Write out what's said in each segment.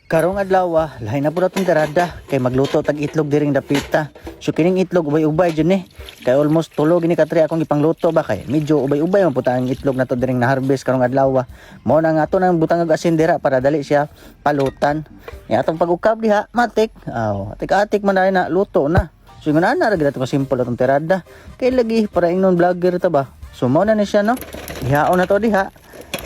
Karong adlaw, lahi na po natong tirada kay magluto tag itlog diring dapita. So kining itlog ubay-ubay dyan kay almost tulo gini katri akong ipangluto ba kay medyo ubay-ubay man po ang itlog nato diring na harvest karong adlaw. Mao na nga ato nang butang og asin dira para dali siya palutan. Ya atong pag-ukab diha matik. Atik-atik man na luto na. So yun na ra gid ato simple atong tirada. Kay lagi para ingnon vlogger ta ba. So mao na ni siya no. Ihaon na to diha.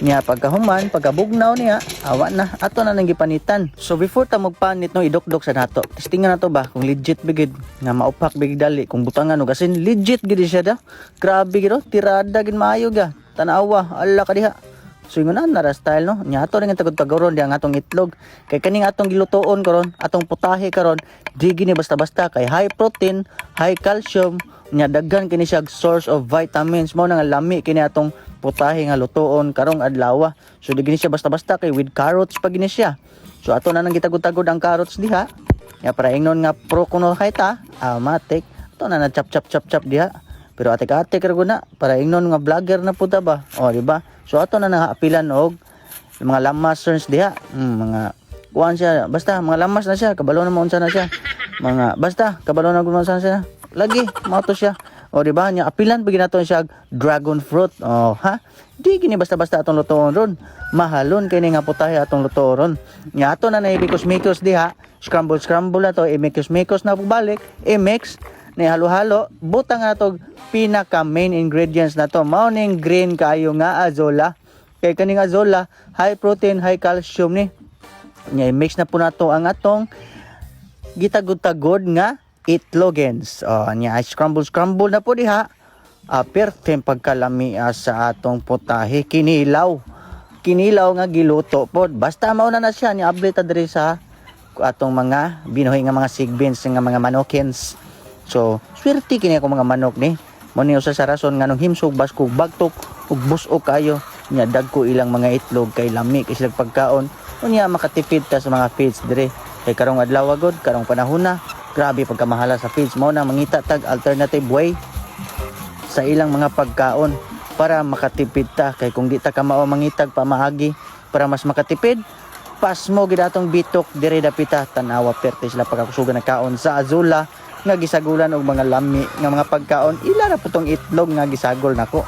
Niya pagkahuman, pagkabugnaw niya, awa na, ato na nang gipanitan. So before ta magpanit no, idokdok sa nato. Testingan nato ba kung legit bigid nga maupak bigid dali kung butangan og asin legit gid siya da. Grabe gid tirada gid maayo ga. Tanawa, alla ka diha. So yun na style no. Nya ato ring tagod-tagoron di ang atong itlog. Kay kaning atong gilutoon karon, atong putahe karon, di gini basta-basta kay high protein, high calcium, nya daghan kini siya source of vitamins. Mao na nga lami kini atong putahe nga lutoon karong adlaw. So di gini siya basta-basta kay with carrots pa gini siya. So ato na nang gitagod-tagod ang carrots diha. Ya para ingnon nga pro kuno kay ta, matik. Ato na chop diha. Pero atik-atik ra na para ingnon nga vlogger na puta ba. O di ba? So ato na naapilan og mga lamasers diha. Mga kuan siya, basta mga lamas na siya, kabalo na mo unsa na siya. Mga basta kabalo na gud siya. Lagi mao to siya. O di ba nya apilan bigyan naton siya dragon fruit. O ha? Di gini basta-basta atong lutoon ron. Mahalon kay nga putahe atong lutoon ron. Nya ato na naibikos-mikos diha. Scramble na to, i-mikos na balik, i-mix ni halo-halo. Butang na to pinaka main ingredients na to. Mao ning green kayo nga azola. Kay kaning azola high protein, high calcium ni. Nya i-mix na po nato ang atong gitagod-tagod nga itlogens. Nya scramble na po diha. Pertem pagkalami sa atong putahe kinilaw nga giluto pod. Basta mao na siya ni update diri sa atong mga binuhi nga mga sigbins nga mga manokins. So swerte kini ako mga manok ni. Mo ni usa sa rason nganong himsog basko bagtok ug bus-o kayo nya dagko ilang mga itlog kay lami kay silang pagkaon. Unya makatipid ta sa mga feeds diri. Kay karong adlaw gud karong panahon na grabe pagkamahala sa feeds. Mao na mangita tag alternative way sa ilang mga pagkaon para makatipid ta. Kay kung di ta ka mao mangitag pamaagi para mas makatipid, pas mo gid atong bitok dire dapita tanawa perte sila pagkakusugan ng kaon sa azola nga gisagulan og mga lami nga mga pagkaon. Ila ra putong itlog nga gisagol nako.